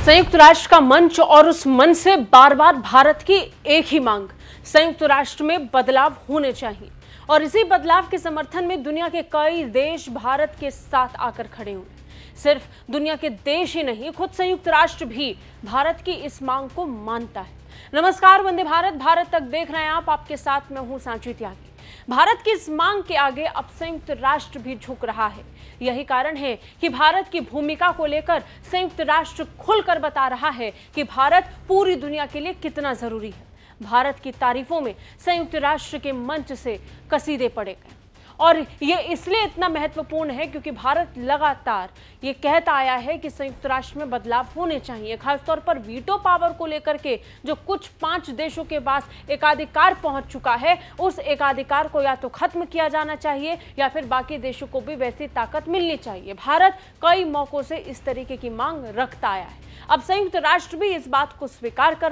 संयुक्त राष्ट्र का मंच और उस मंच से बार बार भारत की एक ही मांग, संयुक्त राष्ट्र में बदलाव होने चाहिए। और इसी बदलाव के समर्थन में दुनिया के कई देश भारत के साथ आकर खड़े हुए। सिर्फ दुनिया के देश ही नहीं, खुद संयुक्त राष्ट्र भी भारत की इस मांग को मानता है। नमस्कार, वंदे भारत, भारत तक देख रहे हैं आप। आपके साथ मैं हूं सांची त्यागी। भारत की इस मांग के आगे अब संयुक्त राष्ट्र भी झुक रहा है। यही कारण है कि भारत की भूमिका को लेकर संयुक्त राष्ट्र खुलकर बता रहा है कि भारत पूरी दुनिया के लिए कितना जरूरी है। भारत की तारीफों में संयुक्त राष्ट्र के मंच से कसीदे पड़े गए। और ये इसलिए इतना महत्वपूर्ण है क्योंकि भारत लगातार ये कहता आया है कि संयुक्त राष्ट्र में बदलाव होने चाहिए। खासतौर पर वीटो पावर को लेकर के जो कुछ 5 देशों के पास एकाधिकार पहुंच चुका है, उस एकाधिकार को या तो खत्म किया जाना चाहिए या फिर बाकी देशों को भी वैसी ताकत मिलनी चाहिए। भारत कई मौकों से इस तरीके की मांग रखता आया है। अब संयुक्त राष्ट्र भी इस बात को स्वीकार कर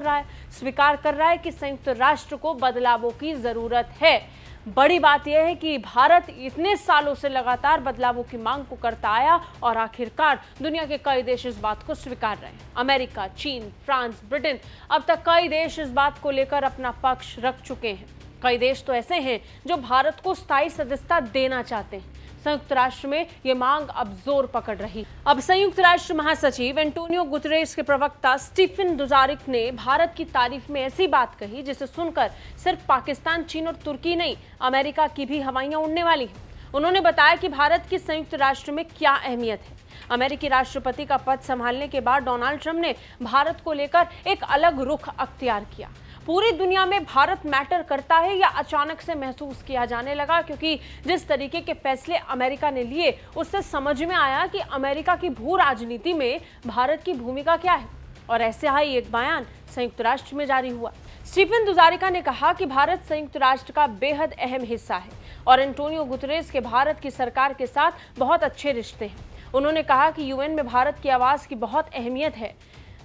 रहा है कि संयुक्त राष्ट्र को बदलावों की जरूरत है। बड़ी बात यह है कि भारत इतने सालों से लगातार बदलावों की मांग को करता आया और आखिरकार दुनिया के कई देश इस बात को स्वीकार रहे हैं। अमेरिका, चीन, फ्रांस, ब्रिटेन, अब तक कई देश इस बात को लेकर अपना पक्ष रख चुके हैं। कई देश तो ऐसे हैं जो भारत को स्थायी सदस्यता देना चाहते हैं। संयुक्त राष्ट्र में यह मांग अब जोर पकड़ रही। अब संयुक्त राष्ट्र महासचिव एंटोनियो गुतेरेस के प्रवक्ता स्टीफन दुजारिक ने भारत की तारीफ में ऐसी बात कही जिसे सुनकर सिर्फ पाकिस्तान, चीन और तुर्की नहीं, अमेरिका की भी हवाइयां उड़ने वाली हैं। उन्होंने बताया कि भारत की संयुक्त राष्ट्र में क्या अहमियत है। अमेरिकी राष्ट्रपति का पद संभालने के बाद डोनाल्ड ट्रंप ने भारत को लेकर एक अलग रुख अख्तियार किया। पूरी दुनिया में भारत मैटर करता है या अचानक से महसूस किया जाने लगा, क्योंकि जिस तरीके के फैसले अमेरिका ने लिए उससे समझ में आया कि अमेरिका की भू राजनीति में भारत की भूमिका क्या है। और ऐसे ही एक बयान संयुक्त राष्ट्र में जारी हुआ। स्टीफन दुजारिका ने कहा कि भारत संयुक्त राष्ट्र का बेहद अहम हिस्सा है और एंटोनियो गुतेरेस के भारत की सरकार के साथ बहुत अच्छे रिश्ते हैं। उन्होंने कहा कि यूएन में भारत की आवाज की बहुत अहमियत है।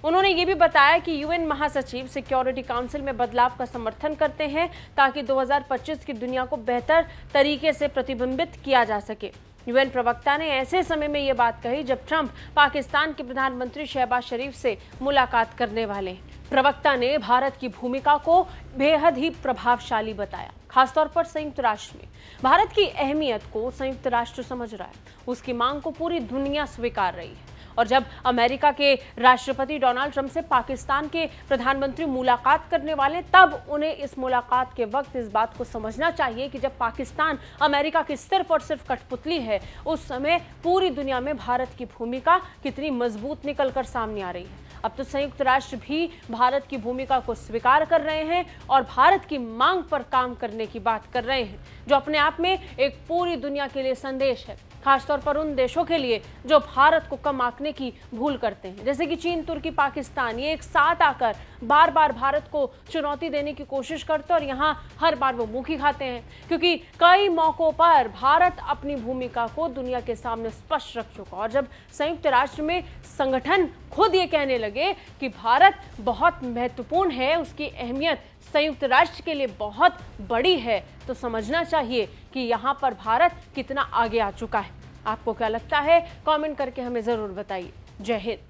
उन्होंने ये भी बताया कि यूएन महासचिव सिक्योरिटी काउंसिल में बदलाव का समर्थन करते हैं ताकि 2025 की दुनिया को बेहतर तरीके से प्रतिबिंबित किया जा सके। यूएन प्रवक्ता ने ऐसे समय में ये बात कही जब ट्रंप पाकिस्तान के प्रधानमंत्री शहबाज शरीफ से मुलाकात करने वाले हैं। प्रवक्ता ने भारत की भूमिका को बेहद ही प्रभावशाली बताया। खासतौर पर संयुक्त राष्ट्र में भारत की अहमियत को संयुक्त राष्ट्र समझ रहा है, उसकी मांग को पूरी दुनिया स्वीकार रही है। और जब अमेरिका के राष्ट्रपति डोनाल्ड ट्रंप से पाकिस्तान के प्रधानमंत्री मुलाकात करने वाले, तब उन्हें इस मुलाकात के वक्त इस बात को समझना चाहिए कि जब पाकिस्तान अमेरिका की सिर्फ और सिर्फ कठपुतली है, उस समय पूरी दुनिया में भारत की भूमिका कितनी मजबूत निकलकर सामने आ रही है। अब तो संयुक्त राष्ट्र भी भारत की भूमिका को स्वीकार कर रहे हैं और भारत की मांग पर काम करने की बात कर रहे हैं, जो अपने आप में एक पूरी दुनिया के लिए संदेश है। खासतौर पर उन देशों के लिए जो भारत को कम आंकने की भूल करते हैं, जैसे कि चीन, तुर्की, पाकिस्तान। ये एक साथ आकर बार बार भारत को चुनौती देने की कोशिश करते हैं और यहाँ हर बार वो मुंह खाते हैं, क्योंकि कई मौकों पर भारत अपनी भूमिका को दुनिया के सामने स्पष्ट रख चुका। और जब संयुक्त राष्ट्र में संगठन खुद ये कहने लगे कि भारत बहुत महत्वपूर्ण है, उसकी अहमियत संयुक्त राष्ट्र के लिए बहुत बड़ी है, तो समझना चाहिए कि यहाँ पर भारत कितना आगे आ चुका है। आपको क्या लगता है? कमेंट करके हमें जरूर बताइए। जय हिंद।